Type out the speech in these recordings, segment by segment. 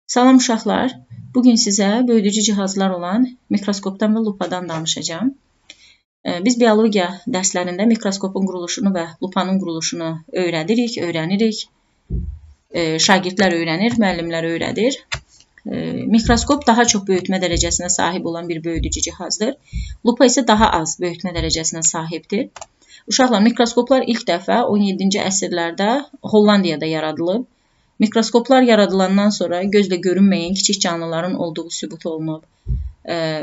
Salam uşaqlar. Bugün sizə böyüdücü cihazlar olan mikroskopdan və lupadan danışacağım. Biz biologiya dərslərində mikroskopun quruluşunu və lupanın quruluşunu öyrənirik. Şagirdlər öyrənir, müəllimlər öyrədir. Mikroskop daha çox böyütmə dərəcəsinə sahib olan bir böyüdücü cihazdır. Lupa isə daha az böyütmə dərəcəsinə sahibdir. Uşaqlar, mikroskoplar ilk dəfə 17-ci əsrlərdə Hollandiyada yaradılıb. Mikroskoplar yaradılandan sonra gözlə görünməyən kiçik canlıların olduğu sübut olunub.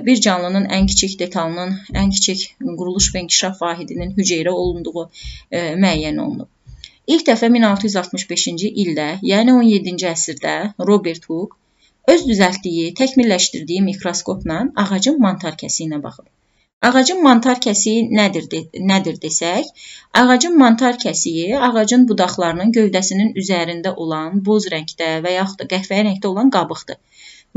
Bir canlının ən kiçik detalının, ən kiçik quruluş və inkişaf vahidinin hüceyrə olunduğu müəyyən olunub. İlk dəfə 1665-ci ildə, yəni 17-ci əsrdə Robert Hooke öz düzəltdiyi, təkmilləşdirdiyi mikroskopla ağacın mantar kəsiyinə baxıb. Ağacın mantar kəsiyi nədir desək, ağacın mantar kəsiyi ağacın budaqlarının gövdəsinin üzərində olan boz rəngdə və yaxud da qəhvəyi rəngdə olan qabıqdır.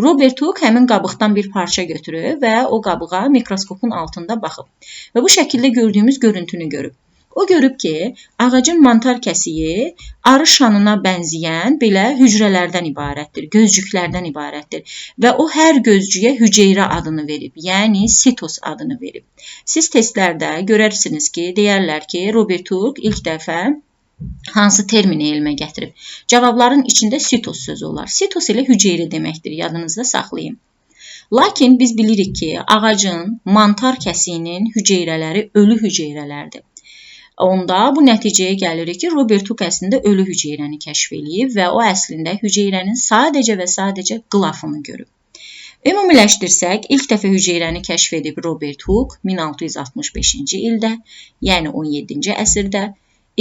Robert Hooke həmin qabıqdan bir parça götürüb və o qabığa mikroskopun altında baxıb və bu şəkildə gördüyümüz görüntünü görüb. O görüb ki, ağacın mantar kəsiyi arı şanına bənzəyən belə hücrələrdən ibarətdir, gözcüklərdən ibarətdir və o hər gözcüyə hüceyrə adını verib, yəni sitos adını verib. Siz testlərdə görərsiniz ki, deyərlər ki, Robert Hooke ilk dəfə hansı termini elmə gətirib. Cavabların içində sitos sözü olar. Sitos elə hüceyrə deməkdir, yadınızda saxlayın. Lakin biz bilirik ki, ağacın mantar kəsiyinin hüceyrələri ölü hüceyrələrdir. Onda bu nəticəyə gəlirik ki, Robert Hooke əslində ölü hüceyrəni kəşf eləyib və o əslində hüceyrənin sadəcə və sadəcə qılafını görüb. Ümumiləşdirsək, ilk dəfə hüceyrəni kəşf edib Robert Hooke 1665-ci ildə, yəni 17-ci əsrdə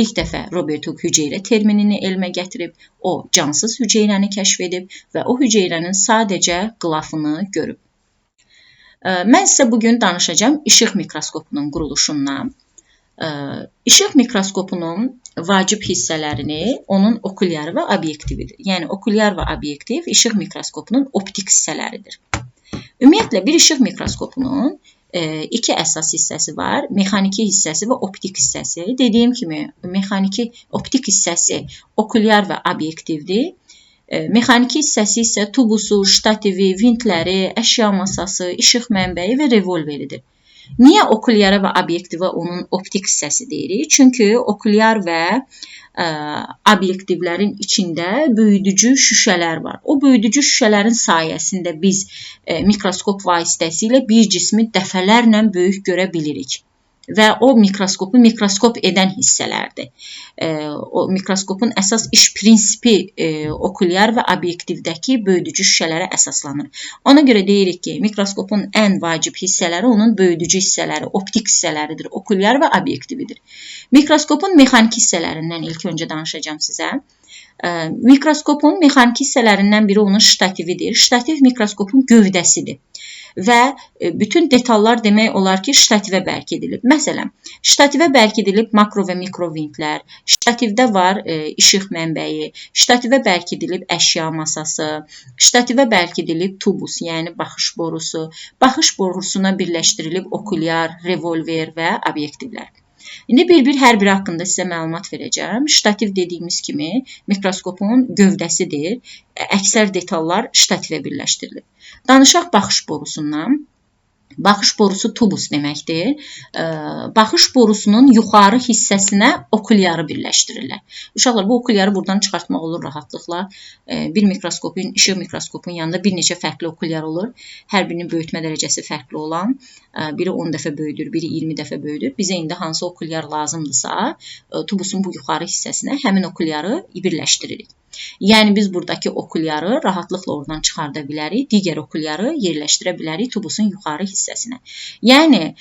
ilk dəfə Robert Hooke hüceyrə terminini elmə gətirib, o cansız hüceyrəni kəşf edib və o hüceyrənin sadəcə qılafını görüb. Mən sizə bugün danışacağım işıq mikroskopunun quruluşundan. İşıq mikroskopunun vacib hissələrini onun okulyarı və obyektividir. Yəni, okulyar və obyektiv işıq mikroskopunun optik hissələridir. Ümumiyyətlə, bir işıq mikroskopunun iki əsas hissəsi var. Mexaniki hissəsi və optik hissəsi. Dediyim kimi, optik hissəsi okulyar və obyektivdir. Mexaniki hissəsi isə tubusu, ştativi, vintləri, əşya masası, işıq mənbəyi və revolveridir. Niyə okulyara və obyektivə onun optik hissəsi deyirik? Çünki okulyar və obyektivlərin içində böyüdücü şüşələr var. O böyüdücü şüşələrin sayəsində biz mikroskop vasitəsilə bir cismi dəfələrlə böyük görə bilirik. Və o mikroskopu mikroskop edən hissələrdir. O mikroskopun əsas iş prinsipi okulyar və obyektivdəki böyüdücü şüşələrə əsaslanır. Ona görə deyirik ki, mikroskopun ən vacib hissələri onun böyüdücü hissələri, optik hissələridir, okulyar və obyektividir. Mikroskopun mexaniki hissələrindən ilk öncə danışacağım sizə. Mikroskopun mexaniki hissələrindən biri onun ştatividir. Ştativ mikroskopun gövdəsidir. Və bütün detallar demək olar ki, ştativə bərk edilib. Məsələn, ştativə bərk edilib makro və mikro vintlər, ştativdə var işıq mənbəyi, ştativə bərk edilib əşya masası, ştativə bərk edilib tubus, yəni baxış borusu, baxış borusuna birləşdirilib okulyar, revolver və obyektivlər. İndi bir-bir hər biri haqqında sizə məlumat verəcəm. Ştativ dediyimiz kimi mikroskopun gövdəsidir. Əksər detallar ştativə birləşdirilir. Danışaq baxış borusundan. Baxış borusu tubus deməkdir. Baxış borusunun yuxarı hissəsinə okulyarı birləşdirirlər. Uşaqlar, bu okulyarı buradan çıxartmaq olur rahatlıqla. Bir mikroskopun, işıq mikroskopun yanında bir neçə fərqli okulyar olur. Hər birinin böyütmə dərəcəsi fərqli olan. Biri 10 dəfə böyüdür, biri 20 dəfə böyüdür. Bizə indi hansı okulyar lazımdırsa, tubusun bu yuxarı hissəsinə həmin okulyarı birləşdiririk. Yəni, biz buradakı okulyarı rahatlıqla oradan çıxarda bilərik, digər okulyarı yerləşdirə bilərik tubusun yuxarı hissəsinə. Yəni,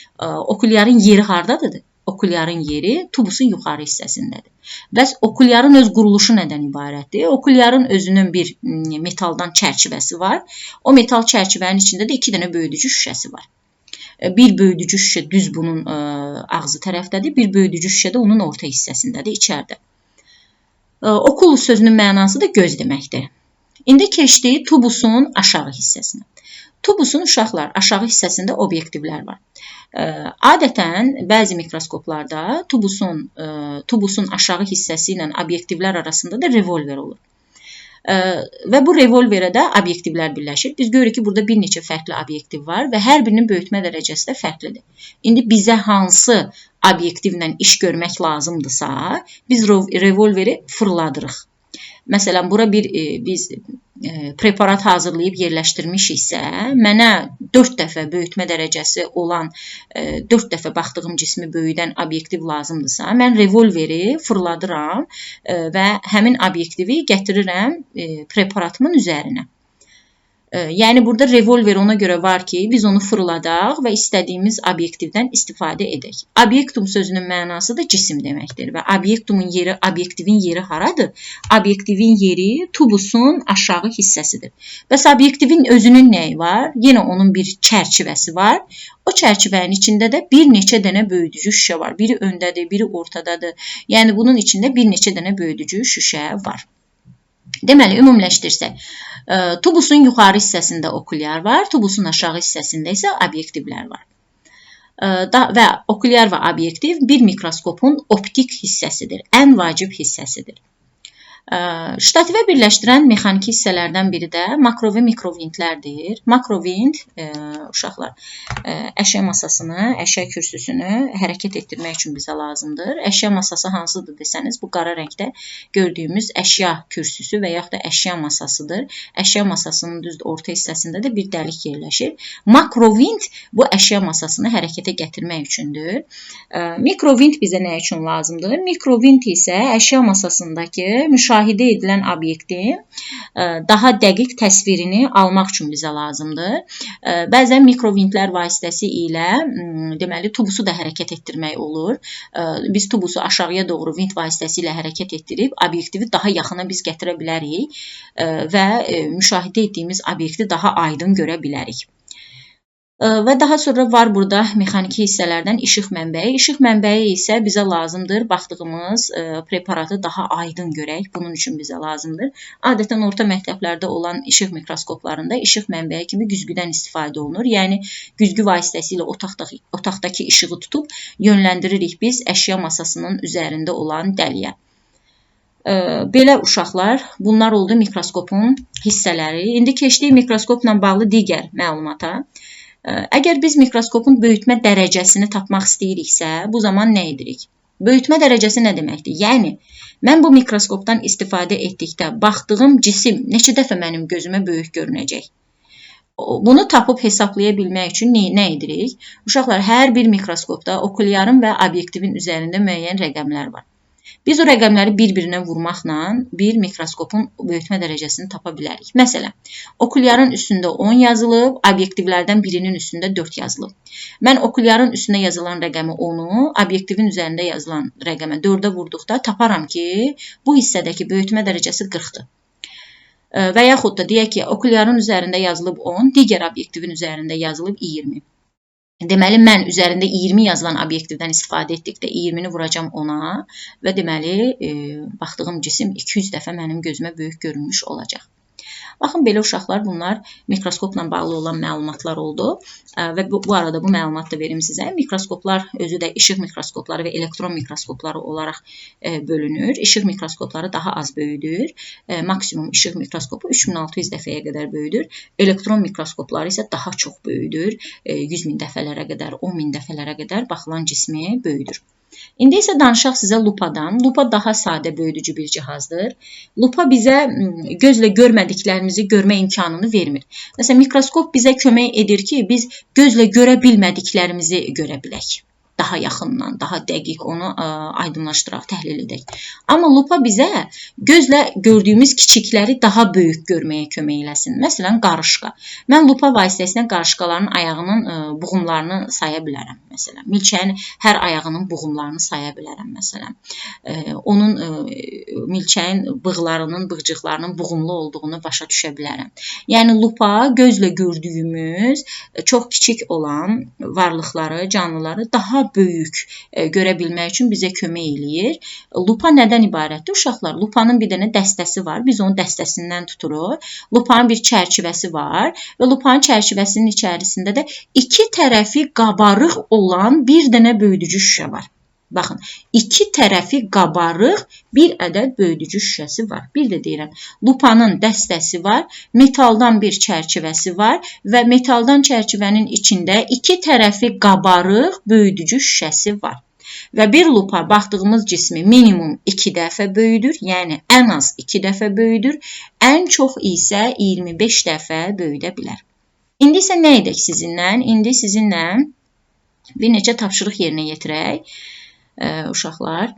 okulyarın yeri haradadır? Okulyarın yeri tubusun yuxarı hissəsindədir. Bəs okulyarın öz quruluşu nədən ibarətdir? Okulyarın özünün bir metaldan çərçivəsi var. O metal çərçivənin içində də iki dənə böyüdücü şüşəsi var. Bir böyüdücü şüşə düz bunun ağzı tərəfdədir, bir böyüdücü şüşə də onun orta hissəsindədir, içəridə. Okulus sözünün mənası da göz deməkdir. İndi keçdik tubusun aşağı hissəsinə. Tubusun uşaqlar aşağı hissəsində obyektivlər var. Adətən bəzi mikroskoplarda tubusun aşağı hissəsi ilə obyektivlər arasında da revolver olur. Və bu revolverə də obyektivlər birləşir. Biz görürük ki, burada bir neçə fərqli obyektiv var və hər birinin böyütmə dərəcəsi də fərqlidir. İndi bizə hansı obyektivlə iş görmək lazımdırsa, biz revolveri fırladırıq. Məsələn, bura biz preparat hazırlayıb yerləşdirmişiksə, mənə 4 dəfə böyütmə dərəcəsi olan, 4 dəfə baxdığım cismi böyüdən obyektiv lazımdırsa, mən revolveri fırladıram və həmin obyektivi gətirirəm preparatımın üzərinə. Yəni, burada revolver ona görə var ki, biz onu fırladaq və istədiyimiz obyektivdən istifadə edək. Obyektum sözünün mənası da cisim deməkdir və obyektivin yeri haradır? Obyektivin yeri tubusun aşağı hissəsidir. Bəs obyektivin özünün nəyi var? Yenə onun bir çərçivəsi var. O çərçivənin içində də bir neçə dənə böyüdücü şüşə var. Biri öndədir, biri ortadadır. Yəni, bunun içində bir neçə dənə böyüdücü şüşə var. Deməli, ümumiləşdirsək, tubusun yuxarı hissəsində okulyar var, tubusun aşağı hissəsində isə obyektivlər var. Və okulyar və obyektiv bir mikroskopun optik hissəsidir, ən vacib hissəsidir. Ştativə birləşdirən mexaniki hissələrdən biri də makro və mikrovintlərdir. Makrovint, uşaqlar, əşya masasını, əşya kürsüsünü hərəkət etdirmək üçün bizə lazımdır. Əşya masası hansıdır desəniz, bu qara rəngdə gördüyümüz əşya kürsüsü və yaxud da əşya masasıdır. Əşya masasının düz orta hissəsində də bir dəlik yerləşir. Makrovint bu əşya masasını hərəkətə gətirmək üçündür. Mikrovint bizə nə üçün lazımdır? Mikrovint isə əşya masasındakı müşahidə edilən obyektin daha dəqiq təsvirini almaq üçün bizə lazımdır. Bəzən mikrovintlər vasitəsilə deməli tubusu da hərəkət etdirmək olur. Biz tubusu aşağıya doğru vint vasitəsilə hərəkət etdirib obyektivi daha yaxına biz gətirə bilərik və müşahidə etdiyimiz obyekti daha aydın görə bilərik. Və daha sonra var burada mexaniki hissələrdən işıq mənbəyi. İşıq mənbəyi isə bizə lazımdır. Baxdığımız preparatı daha aydın görək. Bunun üçün bizə lazımdır. Adətən orta məktəblərdə olan işıq mikroskoplarında işıq mənbəyi kimi güzgüdən istifadə olunur. Yəni, güzgü vasitəsilə otaqdakı işığı tutub yönləndiririk biz əşya masasının üzərində olan dəliyə. Belə uşaqlar, bunlar oldu mikroskopun hissələri. İndi keçdik mikroskopla bağlı digər məlumata. Əgər biz mikroskopun böyütmə dərəcəsini tapmaq istəyiriksə, bu zaman nə edirik? Böyütmə dərəcəsi nə deməkdir? Yəni, mən bu mikroskopdan istifadə etdikdə baxdığım cisim neçə dəfə mənim gözümə böyük görünəcək? Bunu tapıb hesablaya bilmək üçün nə edirik? Uşaqlar, hər bir mikroskopda okulyarın və obyektivin üzərində müəyyən rəqəmlər var. Biz o rəqəmləri bir-birinə vurmaqla bir mikroskopun böyütmə dərəcəsini tapa bilərik. Məsələn, okulyarın üstündə 10 yazılıb, obyektivlərdən birinin üstündə 4 yazılıb. Mən okulyarın üstündə yazılan rəqəmi 10-u, obyektivin üzərində yazılan rəqəmə 4-ə vurduqda taparam ki, bu hissədəki böyütmə dərəcəsi 40-dır. Və yaxud da deyək ki, okulyarın üzərində yazılıb 10, digər obyektivin üzərində yazılıb 20. Deməli, mən üzərində 20 yazılan obyektivdən istifadə etdikdə 20-ni vuracam 10-a və deməli, baxdığım cisim 200 dəfə mənim gözümə böyük görünmüş olacaq. Baxın, belə uşaqlar, bunlar mikroskopla bağlı olan məlumatlar oldu və bu arada bu məlumatı da verim sizə. Mikroskoplar özü də işıq mikroskopları və elektron mikroskopları olaraq bölünür. İşıq mikroskopları daha az böyüdür. Maksimum işıq mikroskopu 3600 dəfəyə qədər böyüdür. Elektron mikroskopları isə daha çox böyüdür. 100 min dəfələrə qədər, 10 min dəfələrə qədər baxılan cismi böyüdür. İndi isə danışaq sizə lupadan. Lupa daha sadə böyüdücü bir cihazdır. Lupa bizə gözlə görmədiklərimizi görmə imkanını vermir. Məsələn, mikroskop bizə kömək edir ki, biz gözlə görə bilmədiklərimizi görə bilək. Daha yaxından, daha dəqiq onu aydınlaşdıraq, təhlil edək. Amma lupa bizə gözlə gördüyümüz kiçikləri daha böyük görməyə kömək eləsin. Məsələn, qarışqa. Mən lupa vasitəsilə qarışqaların ayağının buğumlarını saya bilərəm. Məsələn, milçəyin hər ayağının buğumlarını saya bilərəm. Məsələn, onun milçəyin bığlarının, bığcıqlarının buğumlu olduğunu başa düşə bilərəm. Yəni, lupa gözlə gördüyümüz çox kiçik olan varlıqları, canlıları daha böyük görə bilmək üçün bizə kömək eləyir. Lupa nədən ibarətdir? Uşaqlar, lupanın bir dənə dəstəsi var. Biz onu dəstəsindən tuturuq. Lupanın bir çərçivəsi var və lupanın çərçivəsinin içərisində də iki tərəfi qabarıq olan bir dənə böyüdücü şüşə var. Baxın, iki tərəfi qabarıq bir ədəd böyüdücü şüşəsi var. Bir də deyirəm, lupanın dəstəsi var, metaldan bir çərçivəsi var və metaldan çərçivənin içində iki tərəfi qabarıq böyüdücü şüşəsi var. Və bir lupa baxdığımız cismi minimum 2 dəfə böyüdür, yəni ən az 2 dəfə böyüdür, ən çox isə 25 dəfə böyüdə bilər. İndi isə nə edək sizinlə? İndi sizinlə bir neçə tapşırıq yerinə yetirək. Uşaqlar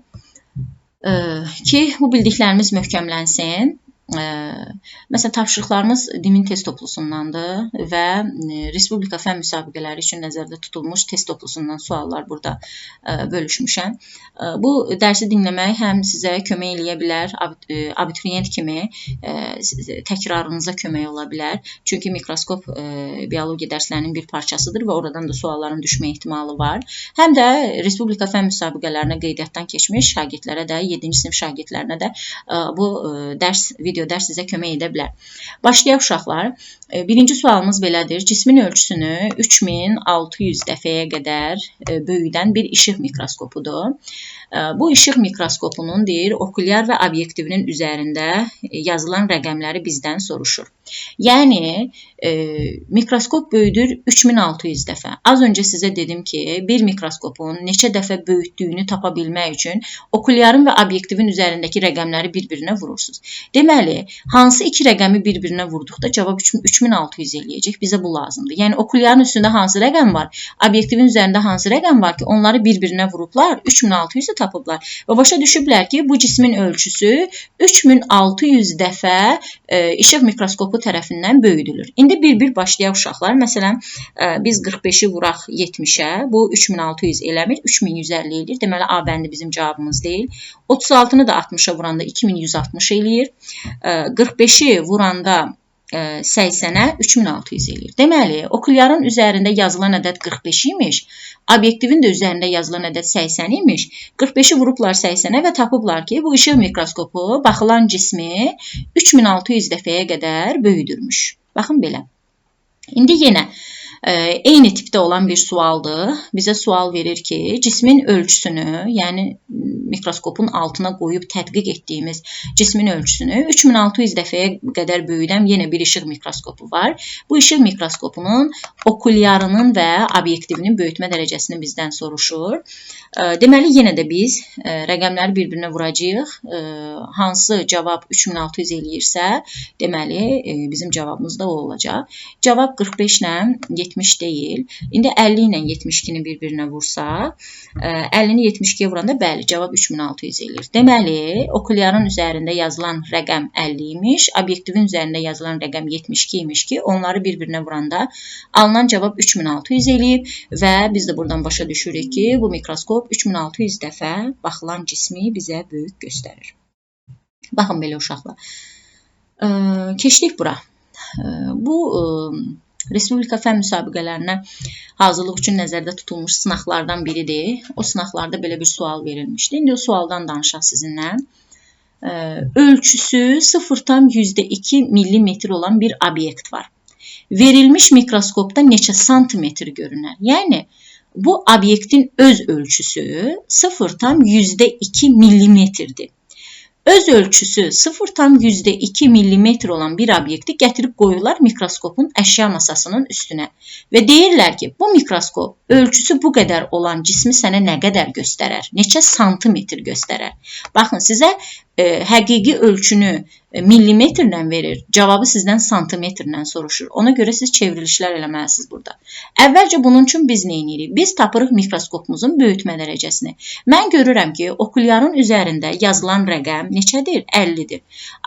ki, bu bildiklərimiz möhkəmlənsin. Məsələn, tapşırıqlarımız Dimin test toplusundandır və Respublika fən müsabiqələri üçün nəzərdə tutulmuş test toplusundan suallar burada bölüşmüşəm. Bu dərsi dinləmək həm sizə kömək eləyə bilər, abituriyent kimi təkrarınıza kömək ola bilər. Çünki mikroskop biologiya dərslərinin bir parçasıdır və oradan da sualların düşmə ehtimalı var. Həm də Respublika fən müsabiqələrinə qeydiyyatdan keçmiş şagirdlərə də, 7-ci sinif şagirdlərinə də bu video dərs sizə kömək edə bilər. Başlayaq uşaqlar. Birinci sualımız belədir. Cismin ölçüsünü 3600 dəfəyə qədər böyüdən bir işıq mikroskopudur. Bu işıq mikroskopunun deyir, okulyar və obyektivinin üzərində yazılan rəqəmləri bizdən soruşur. Yəni, mikroskop böyüdür 3600 dəfə. Az öncə sizə dedim ki, bir mikroskopun neçə dəfə böyütdüyünü tapa bilmək üçün okulyarın və obyektivin üzərindəki rəqəmləri bir-birinə vurursunuz. Deməli, hansı iki rəqəmi bir-birinə vurduqda cavab 3600 eləyəcək. Bizə bu lazımdır. Yəni, okulyarın üstündə hansı rəqəm var, obyektivin üzərində hansı rəqəm var ki, onları bir-birinə vurublar, 3600-ü tapıblar. Və başa düşüblər ki, bu cismin ölçüsü 3600 dəfə işıq mikroskopu tərəfindən böyüdülür. İndi bir-bir başlayaq uşaqlar. Məsələn, biz 45-i vuraq 70-ə, bu 3600 eləmir, 3150 eləyir. Deməli, A bəndi bizim cavabımız deyil. 36-nı da 60-a vuranda 2160 eləyir. 45-i vuranda 80-ə 3600 eləyir. Deməli, okulyarın üzərində yazılan ədəd 45 imiş, obyektivin də üzərində yazılan ədəd 80 imiş. 45-i vurublar 80-ə və tapıblar ki, bu işıq mikroskopu baxılan cismi 3600 dəfəyə qədər böyüdürmüş. Baxın belə. İndi yenə eyni tipdə olan bir sualdır. Bizə sual verir ki, cismin ölçüsünü, yəni mikroskopun altına qoyub tədqiq etdiyimiz cismin ölçüsünü 3600 dəfəyə qədər böyüdən yenə bir işıq mikroskopu var. Bu işıq mikroskopunun okulyarının və obyektivinin böyütmə dərəcəsini bizdən soruşur. Deməli, yenə də biz rəqəmləri bir-birinə vuracağıq. Hansı cavab 3600 eləyirsə, deməli, bizim cavabımız da o olacaq. Cavab 45 ilə 70 deyil. İndi 50 ilə 72-ni bir-birinə vursaq, 50-ni 72-yə vuranda bəli, cavab 3600 eləyir. Deməli, okulyarın üzərində yazılan rəqəm 50 imiş, obyektivin üzərində yazılan rəqəm 72 imiş ki, onları bir-birinə vuranda alınan cavab 3600 eləyib və biz də buradan başa düşürük ki, bu mikroskop 3600 dəfə baxılan cismi bizə böyük göstərir. Baxın belə uşaqlar. Keçdik bura. Bu Respublika fən müsabiqələrinə hazırlıq üçün nəzərdə tutulmuş sınaqlardan biridir. O sınaqlarda belə bir sual verilmişdi. İndi o sualdan danışaq sizinlə. Ölçüsü 0,2 mm olan bir obyekt var. Verilmiş mikroskopda neçə santimetr görünər? Yəni, bu obyektin öz ölçüsü 0,2 mm-dir. Öz ölçüsü 0,2 mm olan bir obyekti gətirib qoyurlar mikroskopun əşya masasının üstünə və deyirlər ki, bu mikroskop ölçüsü bu qədər olan cismi sənə nə qədər göstərər? Neçə santimetr göstərər? Baxın, sizə həqiqi ölçünü millimetrlə verir, cavabı sizdən santimetrlə soruşur. Ona görə siz çevrilişlər eləməlisiniz burada. Əvvəlcə bunun üçün biz nə edirik? Biz tapırıq mikroskopumuzun böyütmə dərəcəsini. Mən görürəm ki, okulyarın üzərində yazılan rəqəm neçədir? 50-dir.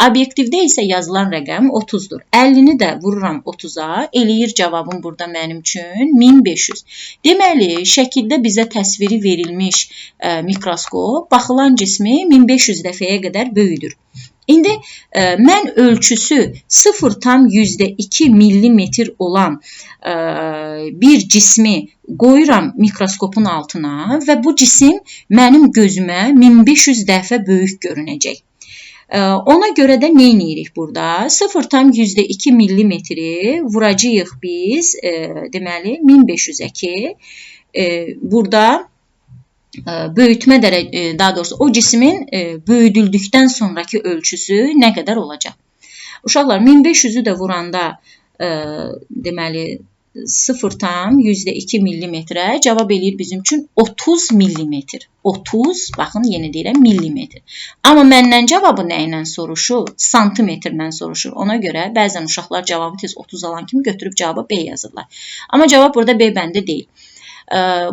Obyektivdə isə yazılan rəqəm 30-dur. 50-ni də vururam 30-a, eləyir cavabım burada mənim üçün 1500. Deməli, şəkildə bizə təsviri verilmiş mikroskop baxılan cismi 1500 dəfəyə qədər böyüdür. İndi mən ölçüsü 0,2 mm olan bir cismi qoyuram mikroskopun altına və bu cisim mənim gözümə 1500 dəfə böyük görünəcək. Ona görə də nə edirik burada? 0,2 mm-i vuracağıq biz, deməli, 1500-ə ki, burada böyütmə daha doğrusu o cismin böyüdüldükdən sonraki ölçüsü nə qədər olacaq? Uşaqlar 1500-ü də vuranda deməli 0,2 millimetrə cavab eləyir bizim üçün 30 millimetr. 30, baxın yenə deyirəm millimetr. Amma məndən cavabı nə ilə soruşur? Santimetrlə soruşur. Ona görə bəzən uşaqlar cavabı tez 30 alan kimi götürüb cavabı B yazırlar. Amma cavab burada B bəndə deyil.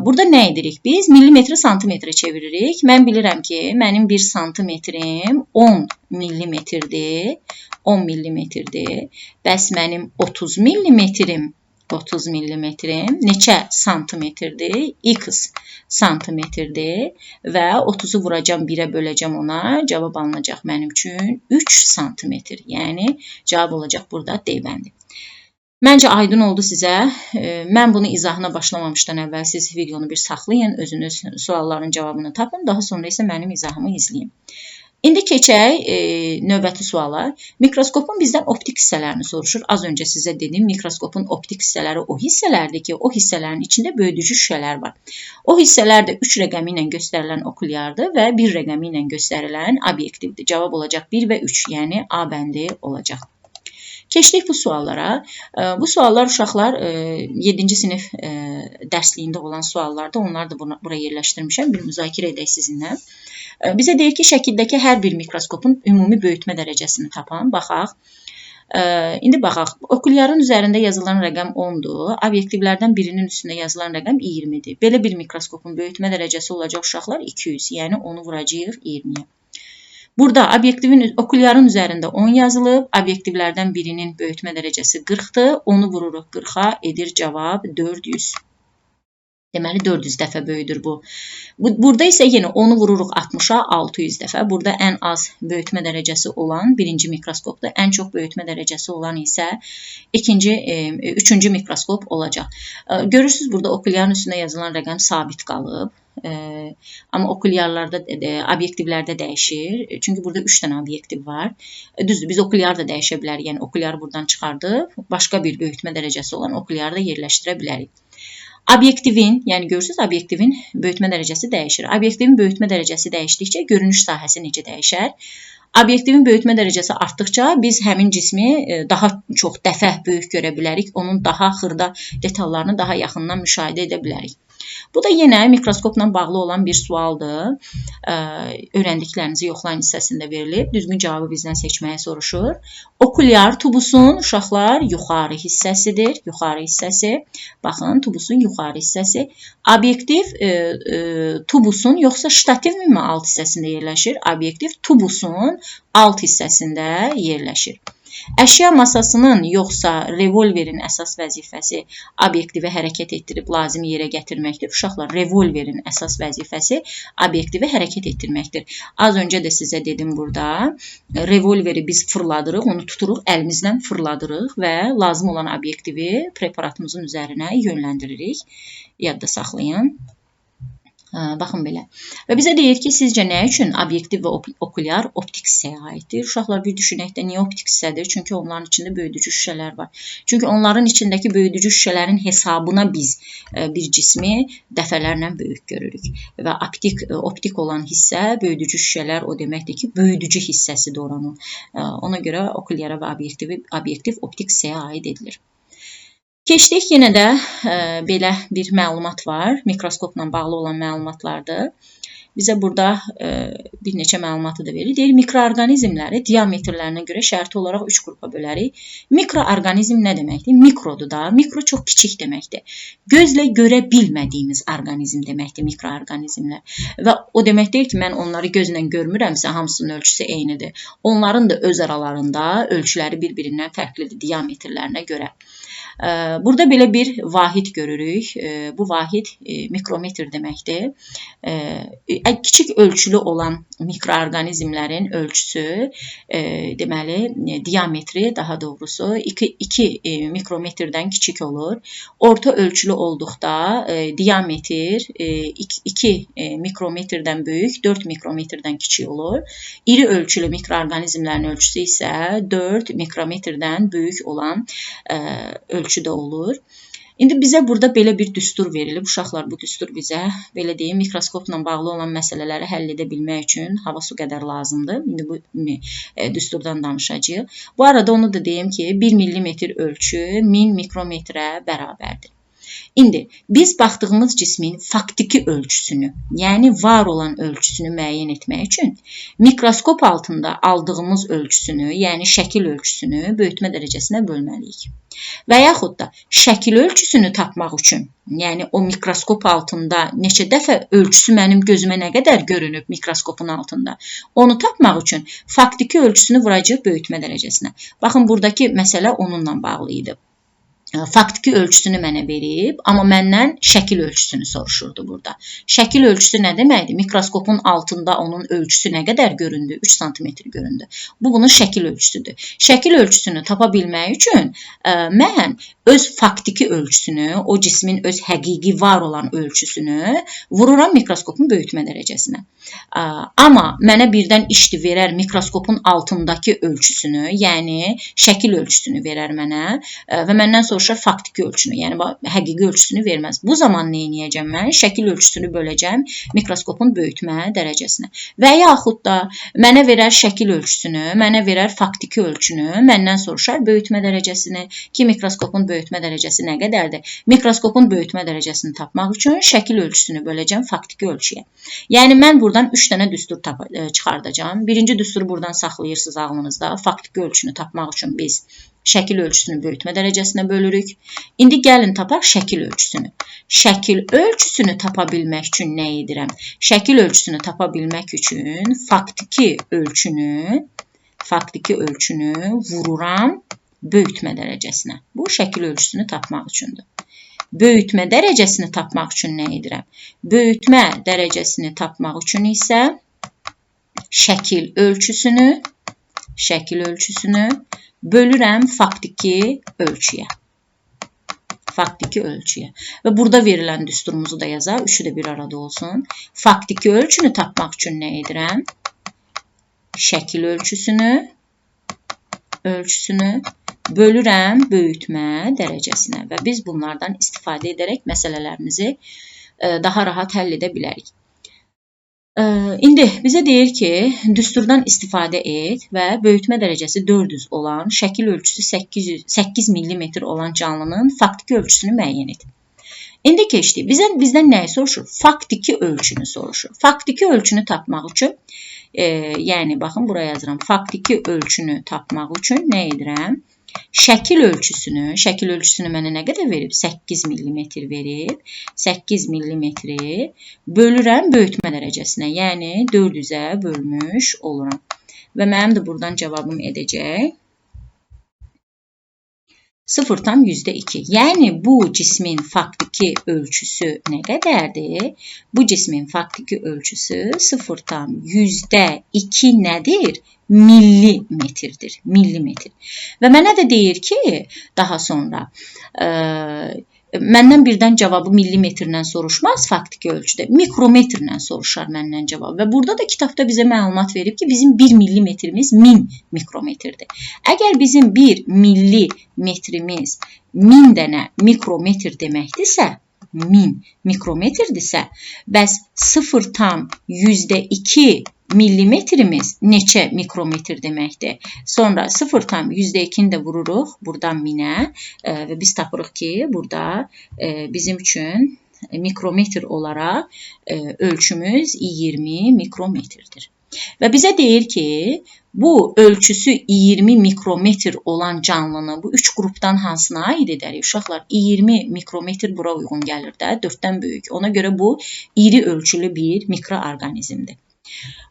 Burada nə edirik biz? Millimetri santimetrə çeviririk. Mən bilirəm ki, mənim 1 santimetrim 10 millimetrdir. 10 millimetrdir. Bəs mənim 30 millimetrim neçə santimetrdir? X santimetrdir və 30-u vuracam 1-ə böləcəm ona. Cavab alınacaq mənim üçün 3 santimetr. Yəni, cavab olacaq burada D bəndi. Məncə aydın oldu sizə. Mən bunu izahına başlamamışdan əvvəl siz videonu bir saxlayın, özünüz sualların cavabını tapın, daha sonra isə mənim izahımı izləyin. İndi keçək növbəti suala. Mikroskopun bizdən optik hissələrini soruşur. Az öncə sizə dedim, mikroskopun optik hissələri o hissələrdir ki, o hissələrin içində böyüdücü şüşələr var. O hissələr də 3 rəqəmi ilə göstərilən okulyardır və 1 rəqəmi ilə göstərilən obyektivdir. Cavab olacaq 1 və 3, yəni A bəndi olacaq. Keçdik bu suallara. Bu suallar uşaqlar 7-ci sinif dərsliyində olan suallardır. Onları da buraya yerləşdirmişəm. Bir müzakirə edək sizinlə. Bizə deyir ki, şəkildəki hər bir mikroskopun ümumi böyütmə dərəcəsini tapan. Baxaq. İndi baxaq. Okulyarın üzərində yazılan rəqəm 10-dur. Obyektivlərdən birinin üstündə yazılan rəqəm 20-dir. Belə bir mikroskopun böyütmə dərəcəsi olacaq uşaqlar 200. Yəni onu vuracağıq 20-yə. Burada okulyarın üzərində 10 yazılıb, obyektivlərdən birinin böyütmə dərəcəsi 40-dır. Onu vururuq 40-a, edir cavab 400. Deməli, 400 dəfə böyüdür bu. Burada isə yenə onu vururuq 60-a, 600 dəfə. Burada ən az böyütmə dərəcəsi olan birinci mikroskopdur. Ən çox böyütmə dərəcəsi olan isə üçüncü mikroskop olacaq. Görürsünüz, burada okulyarın üstündə yazılan rəqəm sabit qalıb. Amma okulyarlarda, obyektivlərdə dəyişir. Çünki burada 3 dənə obyektiv var. Düzdür, biz okulyar da dəyişə bilərik. Yəni, okulyarı buradan çıxardıb, başqa bir böyütmə dərəcəsi olan okulyarı da yerləşdirə bilərik. Obyektivin, yəni görürsünüz, obyektivin böyütmə dərəcəsi dəyişir. Obyektivin böyütmə dərəcəsi dəyişdikcə görünüş sahəsi necə dəyişər? Obyektivin böyütmə dərəcəsi artdıqca biz həmin cismi daha çox dəfə böyük görə bilərik. Onun daha xırda detallarını daha yaxından müşahidə edə bilərik. Bu da yenə mikroskopla bağlı olan bir sualdır. Öyrəndiklərinizi yoxlayın hissəsində verilib. Düzgün cavabı bizdən seçməyə soruşur. Okulyar tubusun uşaqlar yuxarı hissəsidir. Yuxarı hissəsi. Baxın, tubusun yuxarı hissəsi. Obyektiv tubusun yoxsa ştativmi alt hissəsində yerləşir? Obyektiv tubusun alt hissəsində yerləşir. Əşya masasının yoxsa revolverin əsas vəzifəsi obyektivi hərəkət etdirib lazımi yerə gətirməkdir. Uşaqlar, revolverin əsas vəzifəsi obyektivi hərəkət etdirməkdir. Az öncə də sizə dedim burada, revolveri biz fırladırıq, onu tuturuq, əlimizlə fırladırıq və lazım olan obyektivi preparatımızın üzərinə yönləndiririk. Yadda saxlayın. Baxın belə. Və bizə deyir ki, sizcə nə üçün obyektiv və okulyar optik hissəyə aiddir? Uşaqlar, bir düşünək də niyə optik hissədir? Çünki onların içində böyüdücü şüşələr var. Çünki onların içindəki böyüdücü şüşələrin hesabına biz bir cismi dəfələrlə böyük görürük. Və optik olan hissə, böyüdücü şüşələr o deməkdir ki, böyüdücü hissəsidir oranın. Ona görə okulyara və obyektiv optik hissəyə aid edilir. Keçdik, yenə də belə bir məlumat var, mikroskopla bağlı olan məlumatlardır. Bizə burada bir neçə məlumatı da verir. Deyir, mikroorqanizmləri diametrlərinə görə şərti olaraq 3 qrupa bölərik. Mikroorqanizm nə deməkdir? Mikrodur da. Mikro çox kiçik deməkdir. Gözlə görə bilmədiyimiz orqanizm deməkdir mikroorqanizmlər. Və o demək deyil ki, mən onları gözlə görmürəmsə, hamısının ölçüsü eynidir. Onların da öz aralarında ölçüləri bir-birindən fərqlidir diametrlərinə görə. Burada belə bir vahid görürük. Bu vahid mikrometr deməkdir. Kiçik ölçülü olan mikroorqanizmlərin ölçüsü, deməli, diametri daha doğrusu 2 mikrometrdən kiçik olur. Orta ölçülü olduqda diametr 2 mikrometrdən böyük, 4 mikrometrdən kiçik olur. İri ölçülü mikroorqanizmlərin ölçüsü isə 4 mikrometrdən böyük olan ölçüdə olur. İndi bizə burada belə bir düstur verilib. Uşaqlar, bu düstur bizə, belə deyim, mikroskopla bağlı olan məsələləri həll edə bilmək üçün hava su qədər lazımdır. İndi bu düsturdan danışacağıq. Bu arada onu da deyim ki, 1 millimetr ölçü 1000 mikrometrə bərabərdir. İndi biz baxdığımız cismin faktiki ölçüsünü, yəni var olan ölçüsünü müəyyən etmək üçün mikroskop altında aldığımız ölçüsünü, yəni şəkil ölçüsünü böyütmə dərəcəsinə bölməliyik. Və yaxud da şəkil ölçüsünü tapmaq üçün, yəni o mikroskop altında neçə dəfə ölçüsü mənim gözümə nə qədər görünüb mikroskopun altında, onu tapmaq üçün faktiki ölçüsünü vuracaq böyütmə dərəcəsinə. Baxın, buradakı məsələ onunla bağlı idi. Faktiki ölçüsünü mənə verib, amma məndən şəkil ölçüsünü soruşurdu burada. Şəkil ölçüsü nə deməkdir? Mikroskopun altında onun ölçüsü nə qədər göründü? 3 sm göründü. Bu bunun şəkil ölçüsüdür. Şəkil ölçüsünü tapa bilmək üçün mən öz faktiki ölçüsünü, o cismin öz həqiqi var olan ölçüsünü vururam mikroskopun böyütmə dərəcəsinə. Amma mənə birdən işdi verər mikroskopun altındakı ölçüsünü, yəni şəkil ölçüsünü verər mənə və məndən soruşar faktiki ölçünü, yəni həqiqi ölçüsünü verməz. Bu zaman nə edəcəm mən? Şəkil ölçüsünü böləcəm mikroskopun böyütmə dərəcəsinə. Və yaxud da mənə verər şəkil ölçüsünü, mənə verər faktiki ölçünü, məndən soruşar böyütmə dərəcəsini ki, mikroskopun böyütmə dərəcəsi nə qədərdir? Mikroskopun böyütmə dərəcəsini tapmaq üçün şəkil ölçüsünü böləcəm faktiki ölçüyə. Yəni mən buradan 3 dənə düstur çıxardacağam. Birinci düsturu buradan saxlayırsınız ağlınızda. Faktiki ölçünü tapmaq üçün biz şəkil ölçüsünü böyütmə dərəcəsinə bölürük. İndi gəlin tapaq şəkil ölçüsünü. Şəkil ölçüsünü tapa bilmək üçün nə edirəm? Şəkil ölçüsünü tapa bilmək üçün faktiki ölçünü vururam böyütmə dərəcəsinə. Bu şəkil ölçüsünü tapmaq üçündür. Böyütmə dərəcəsini tapmaq üçün nə edirəm? Böyütmə dərəcəsini tapmaq üçün isə şəkil ölçüsünü bölürəm faktiki ölçüyə. Və burada verilən düsturumuzu da yazaq. Üçü də bir arada olsun. Faktiki ölçünü tapmaq üçün nə edirəm? Şəkil ölçüsünü bölürəm böyütmə dərəcəsinə və biz bunlardan istifadə edərək məsələlərimizi daha rahat həll edə bilərik. İndi bizə deyir ki, düsturdan istifadə et və böyütmə dərəcəsi 400 olan, şəkil ölçüsü 8 mm olan canlının faktiki ölçüsünü müəyyən et. İndi keçdik. Bizdən nəyi soruşur? Faktiki ölçünü soruşur. Faktiki ölçünü tapmaq üçün, yəni baxın, buraya yazıram. Faktiki ölçünü tapmaq üçün nə edirəm? Şəkil ölçüsünü mənə nə qədər verib? 8 mm verib. 8 mm bölürəm böyütmə dərəcəsinə, yəni 400-ə bölmüş oluram. Və mənim də buradan cavabım edəcək 0,2. Yəni bu cismin faktiki ölçüsü nə qədərdir? Bu cismin faktiki ölçüsü 0,2 nədir? Millimetrdir. Millimetr. Və mənə də deyir ki, daha sonra məndən birdən cavabı millimetrlə soruşmaz faktiki ölçüdə. Mikrometrlə soruşar məndən cavab. Və burada da kitabda bizə məlumat verib ki, bizim 1 millimetrimiz 1000 mikrometrdir. Əgər bizim 1 millimetrimiz 1000 dənə mikrometr deməkdirsə, 1000 mikrometrdirsə, bəs 0,2 millimetrimiz neçə mikrometr deməkdir? Sonra 0,2-ni də vururuq buradan 1000-ə və biz tapırıq ki, burada bizim üçün mikrometr olaraq ölçümüz 20 mikrometrdir. Və bizə deyir ki, bu ölçüsü 20 mikrometr olan canlını bu 3 qrupdan hansına aid edərik? Uşaqlar, 20 mikrometr bura uyğun gəlir də, 4-dən böyük. Ona görə bu iri ölçülü bir mikroorqanizmdir.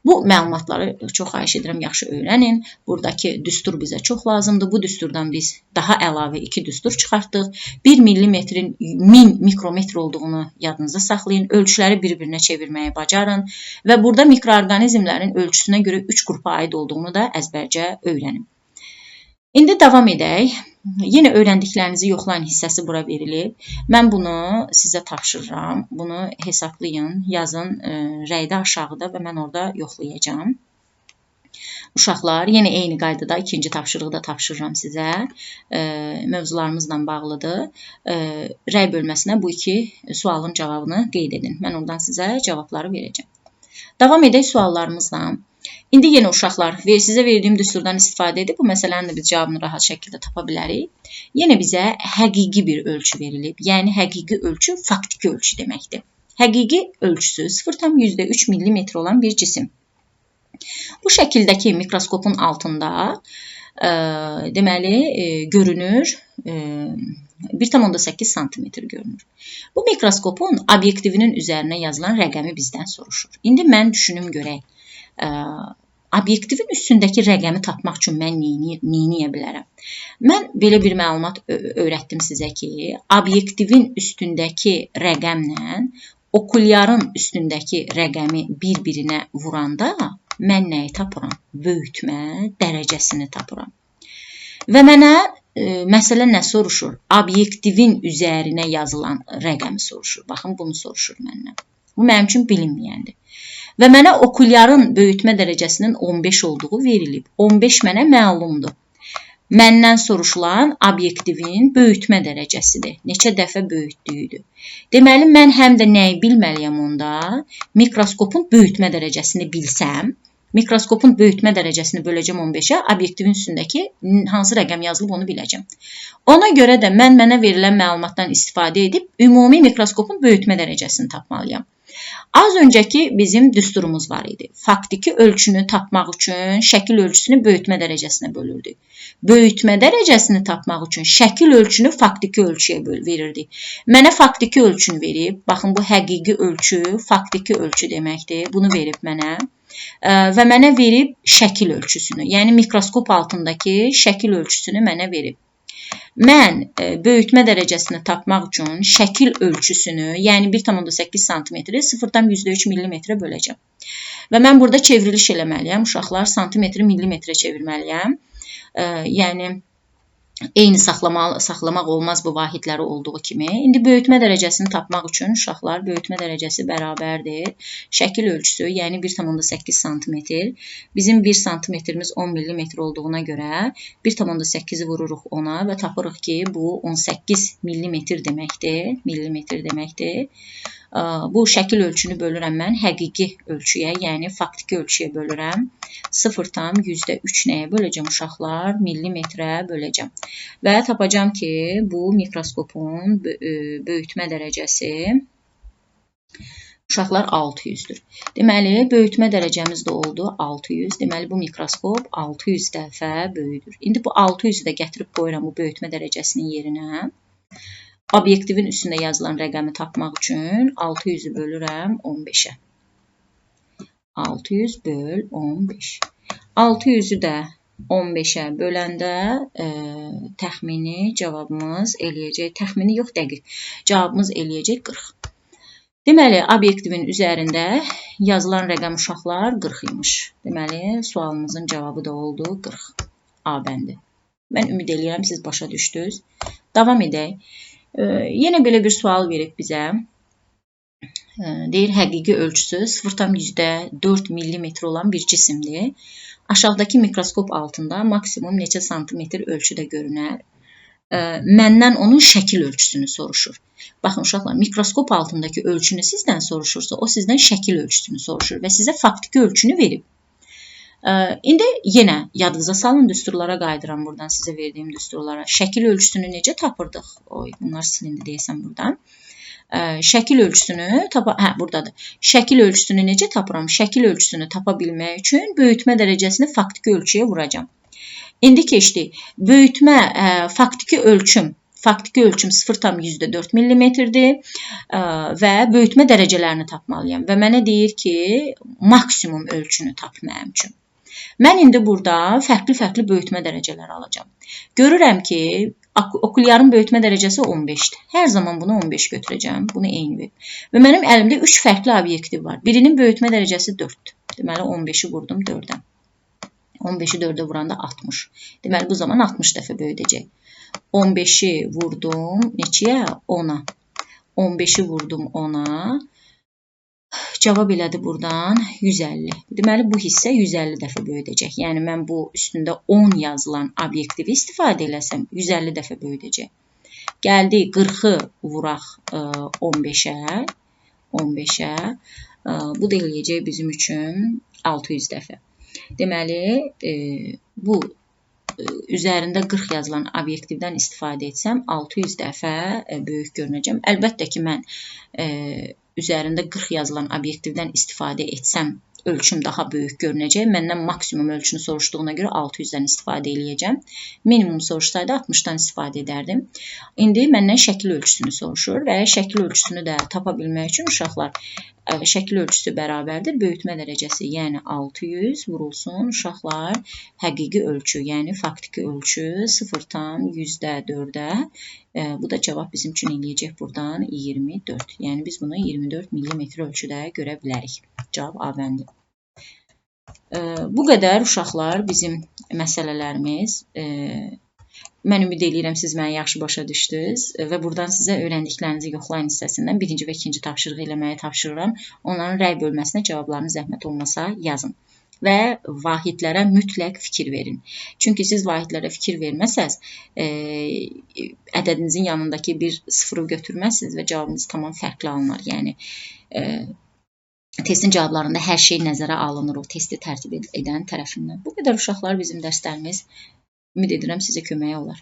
Bu məlumatları çox xahiş edirəm, yaxşı öyrənin. Buradakı düstur bizə çox lazımdır. Bu düsturdan biz daha əlavə 2 düstur çıxartdıq. 1 millimetrin 1000 mikrometr olduğunu yadınızda saxlayın. Ölçüləri bir-birinə çevirməyi bacarın. Və burada mikroorqanizmlərin ölçüsünə görə 3 qrupa aid olduğunu da əzbərcə öyrənin. İndi davam edək. Yenə öyrəndiklərinizi yoxlayın hissəsi bura verilib. Mən bunu sizə tapşırıram. Bunu hesablayın, yazın rəydə aşağıda və mən orada yoxlayacağım. Uşaqlar, yenə eyni qaydada ikinci tapşırıqda tapşırıram sizə. Mövzularımızla bağlıdır. Rəy bölməsinə bu iki sualın cavabını qeyd edin. Mən oradan sizə cavabları verəcəm. Davam edək suallarımızla. İndi yenə uşaqlar, sizə verdiyim düsturdan istifadə edib bu məsələnin də biz cavabını rahat şəkildə tapa bilərik. Yenə bizə həqiqi bir ölçü verilib. Yəni həqiqi ölçü faktiki ölçü deməkdir. Həqiqi ölçüsü 0,3 mm olan bir cisim. Bu şəkildəki mikroskopun altında deməli görünür 1,8 sm görünür. Bu mikroskopun obyektivinin üzərinə yazılan rəqəmi bizdən soruşur. İndi mən düşünüm görək. Obyektivin üstündəki rəqəmi tapmaq üçün mən neyləyə bilərəm? Mən belə bir məlumat öyrətdim sizə ki, obyektivin üstündəki rəqəmlə okulyarın üstündəki rəqəmi bir-birinə vuranda mən nəyi tapıram? Böyütmə dərəcəsini tapıram. Və mənə məsələ nə soruşur? Obyektivin üzərinə yazılan rəqəmi soruşur. Baxın, bunu soruşur məndən. Bu mənim üçün bilinməyəndir. Və mənə okulyarın böyütmə dərəcəsinin 15 olduğu verilib. 15 mənə məlumdur. Məndən soruşulan obyektivin böyütmə dərəcəsidir. Neçə dəfə böyütdüyüdür. Deməli, mən həm də nəyi bilməliyəm onda? Mikroskopun böyütmə dərəcəsini bilsəm, mikroskopun böyütmə dərəcəsini böləcəm 15-ə, obyektivin üstündəki hansı rəqəm yazılıb onu biləcəm. Ona görə də mənə verilən məlumatdan istifadə edib ümumi mikroskopun böyütmə dərəcəsini tapmalıyam. Az öncəki bizim düsturumuz var idi. Faktiki ölçünü tapmaq üçün şəkil ölçüsünü böyütmə dərəcəsinə bölürdük. Böyütmə dərəcəsini tapmaq üçün şəkil ölçünü faktiki ölçüyə verirdik. Mənə faktiki ölçünü verib, baxın bu həqiqi ölçü, faktiki ölçü deməkdir. Bunu verib mənə və mənə verib şəkil ölçüsünü, yəni mikroskop altındakı şəkil ölçüsünü mənə verib. Mən böyütmə dərəcəsini tapmaq üçün şəkil ölçüsünü, yəni 1,8 sm 0,3 mm böləcəm. Və mən burada çevriliş eləməliyəm. Uşaqlar, santimetri millimetrə çevirməliyəm. Yəni, eyni saxlamaq olmaz bu vahidləri olduğu kimi. İndi böyütmə dərəcəsini tapmaq üçün uşaqlar, böyütmə dərəcəsi bərabərdir. Şəkil ölçüsü, yəni 1,8 sm. Bizim 1 santimetrimiz 10 mm olduğuna görə 1,8-i vururuq ona və tapırıq ki, bu 18 mm deməkdir. Bu şəkil ölçünü bölürəm mən həqiqi ölçüyə, yəni faktiki ölçüyə bölürəm. 0,3 nəyə böləcəm uşaqlar? Millimetrə böləcəm. Və tapacam ki, bu mikroskopun böyütmə dərəcəsi uşaqlar 600-dür. Deməli, böyütmə dərəcəmiz də oldu 600. Deməli, bu mikroskop 600 dəfə böyüdür. İndi bu 600-ü də gətirib qoyuram bu böyütmə dərəcəsinin yerinə. Obyektivin üstündə yazılan rəqəmi tapmaq üçün 600-ü bölürəm 15-ə. 600 böl 15. 600-ü də 15-ə böləndə təxmini cavabımız eləyəcək, təxmini yox, dəqiq. Cavabımız eləyəcək 40. Deməli, obyektivin üzərində yazılan rəqəm uşaqlar 40 imiş. Deməli, sualımızın cavabı da oldu 40. A bəndi. Mən ümid edirəm, siz başa düşdünüz. Davam edək. Yenə belə bir sual verib bizə. Deyir, həqiqi ölçüsü 0,4 mm olan bir cisimdir. Aşağıdakı mikroskop altında maksimum neçə santimetr ölçüdə görünər? Məndən onun şəkil ölçüsünü soruşur. Baxın, uşaqlar, mikroskop altındakı ölçünü sizdən soruşursa, o sizdən şəkil ölçüsünü soruşur və sizə faktiki ölçünü verib. İndi yenə yadınıza salın, düsturlara qayıdıram buradan sizə verdiyim düsturlara. Şəkil ölçüsünü necə tapırdıq? Bunlar silindi deyəsən buradan. Şəkil ölçüsünü buradadır. Şəkil ölçüsünü necə tapıram? Şəkil ölçüsünü tapa bilmək üçün böyütmə dərəcəsini faktiki ölçüyə vuracam. İndi keçdik. Böyütmə faktiki ölçüm 0,4 mm-dir və böyütmə dərəcələrini tapmalıyam. Və mənə deyir ki, maksimum ölçünü tap mənim üçün. Mən indi burada fərqli böyütmə dərəcələri alacam. Görürəm ki, okulyarın böyütmə dərəcəsi 15-dir. Hər zaman bunu 15 götürəcəm. Bunu eyni verir. Və mənim əlimdə 3 fərqli obyektiv var. Birinin böyütmə dərəcəsi 4-dür. Deməli, 15-i vurdum 4-ə. 15-i 4-ə vuranda 60. Deməli, bu zaman 60 dəfə böyüdəcək. 15-i vurdum neçəyə? 10-a. 15-i vurdum 10-a. Cavab elədi buradan 150. Deməli, bu hissə 150 dəfə böyüdəcək. Yəni, mən bu üstündə 10 yazılan obyektivi istifadə eləsəm, 150 dəfə böyüdəcək. Gəldi 40-ı vuraq 15-ə. 15-ə. Bu da eləyəcək bizim üçün 600 dəfə. Deməli, bu üzərində 40 yazılan obyektivdən istifadə etsəm, 600 dəfə böyük görünəcəm. Əlbəttə ki, mən üzərində 40 yazılan obyektivdən istifadə etsəm, ölçüm daha böyük görünəcək. Məndən maksimum ölçünü soruşduğuna görə 600-dən istifadə eləyəcəm. Minimum soruşsaydı 60-dan istifadə edərdim. İndi məndən şəkil ölçüsünü soruşur və şəkil ölçüsünü də tapa bilmək üçün uşaqlar şəkil ölçüsü bərabərdir böyütmə dərəcəsi, yəni 600 vurulsun uşaqlar həqiqi ölçü, yəni faktiki ölçü 0,4-ə. Bu da cavab bizim üçün eləyəcək buradan 24. Yəni biz bunu 24 mm ölçüdə görə bilərik. Cavab A bəndi. Bu qədər uşaqlar bizim məsələlərimiz. Mən ümid edirəm, siz məni yaxşı başa düşdünüz və buradan sizə öyrəndiklərinizi yoxlayın hissəsindən birinci və ikinci tapşırığı eləməyi tapşırıram. Onların rəy bölməsinə cavablarını zəhmət olmasa yazın və vahidlərə mütləq fikir verin. Çünki siz vahidlərə fikir verməsəz, ədədinizin yanındakı bir sıfırı götürməzsiniz və cavabınız tamam fərqli alınar. Yəni, testin cavablarında hər şey nəzərə alınır o testi tərtib edən tərəfindən. Bu qədər uşaqlar bizim dərslərimiz. Ümid edirəm sizə kömək olar.